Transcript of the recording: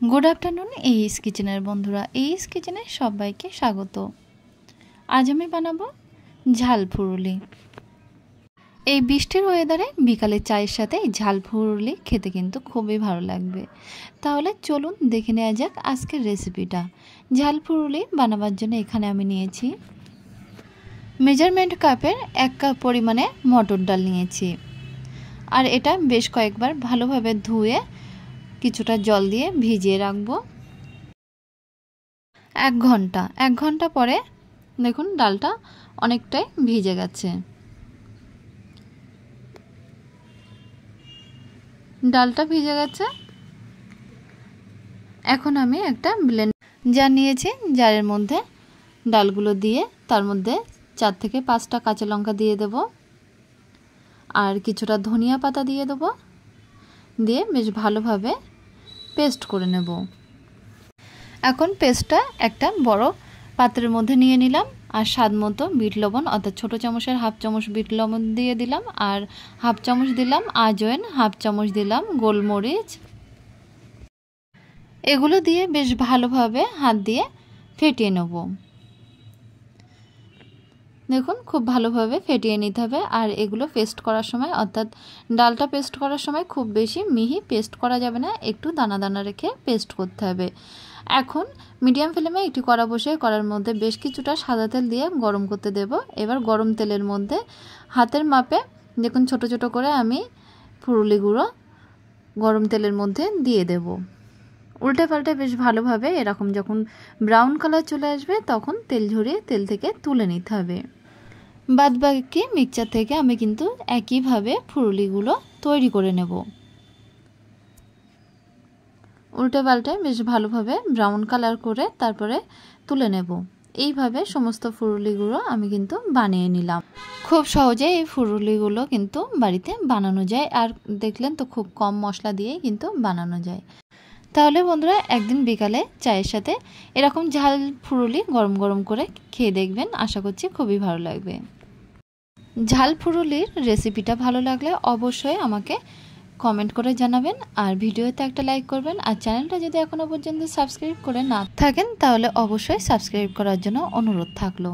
Good afternoon S किचेनर बंधुरा S किचेने सबाइके स्वागत। आज आमी बानाबो झाल फुरुली। এই বৃষ্টির ওয়েদারে বিকালে চায়ের সাথে ঝাল ফুরুলি খেতে কিন্তু খুবই ভালো লাগবে। তাহলে চলুন দেখে নেওয়া যাক আজকের রেসিপিটা। ঝাল ফুরুলি বানাবার জন্য এখানে আমি নিয়েছি মেজারমেন্ট কাপের 1 কাপ পরিমাণে মটর ডাল নিয়েছি। আর এটা বেশ কয়েকবার ভালোভাবে ধুয়ে কিছুটা জল দিয়ে ভিজিয়ে রাখবো 1 ঘন্টা। 1 ঘন্টা পরে দেখুন ডালটা অনেকটাই ভিজে গেছে। ডালটা ভিজে গেছে। এখন আমি একটা ব্লেন্ড জার নিয়েছি। জারের মধ্যে ডালগুলো দিয়ে তার মধ্যে 4 থেকে 5টা কাঁচা লঙ্কা দিয়ে দেব আর কিছুটা ধনিয়া পাতা দিয়ে দেব। দিয়ে বেশ ভালোভাবে পেস্ট করে নেব। এখন পেস্টটা একটা বড় পাত্রের মধ্যে নিয়ে নিলাম আর স্বাদমতো বিট লবণ অর্থাৎ ছোট চামচের হাফ চামচ বিট লবণ দিয়ে দিলাম আর হাফ চামচ দিলাম আজওয়াইন, হাফ চামচ দিলাম গোলমরিচ। এগুলো দিয়ে বেশ ভালোভাবে হাত দিয়ে ফেটিয়ে নেব। দেখুন খুব ভালোভাবে ফেটিয়ে নিতে হবে। আর এগুলো পেস্ট করার সময় অর্থাৎ ডালটা পেস্ট করার সময় খুব বেশি মিহি পেস্ট করা যাবে না, একটু দানা দানা রেখে পেস্ট করতে হবে। এখন মিডিয়াম ফ্লেমে একটি কড়া বসিয়ে কড়ার মধ্যে বেশ কিছুটা সাদা তেল দিয়ে গরম করতে দেব। এবার গরম তেলের মধ্যে হাতের মাপে দেখুন ছোট ছোট করে আমি ফুরুলিগুলো গরম তেলের মধ্যে দিয়ে দেব। উল্টে পাল্টে বেশ ভালোভাবে এরকম যখন ব্রাউন কালার চলে আসবে তখন তেল ঝরিয়ে তেল থেকে তুলে নিতে হবে। বাদবাকি মিক্সচার থেকে আমি কিন্তু একইভাবে ফুরুলিগুলো তৈরি করে নেব। উল্টে পাল্টে বেশ ভালোভাবে ব্রাউন কালার করে তারপরে তুলে নেব। এইভাবে সমস্ত ফুরুলিগুলো আমি কিন্তু বানিয়ে নিলাম। খুব সহজে এই ফুরুলিগুলো কিন্তু বাড়িতে বানানো যায় আর দেখলেন তো খুব কম মশলা দিয়েই কিন্তু বানানো যায়। তাহলে বন্ধুরা একদিন বিকালে চায়ের সাথে এরকম ঝাল ফুরুলি গরম গরম করে খেয়ে দেখবেন, আশা করছি খুবই ভালো লাগবে। ঝাল ফুরুলির রেসিপিটা ভালো লাগলে অবশ্যই আমাকে কমেন্ট করে জানাবেন আর ভিডিওতে একটা লাইক করবেন। আর চ্যানেলটা যদি এখনো পর্যন্ত সাবস্ক্রাইব করে না থাকেন তাহলে অবশ্যই সাবস্ক্রাইব করার জন্য অনুরোধ থাকলো।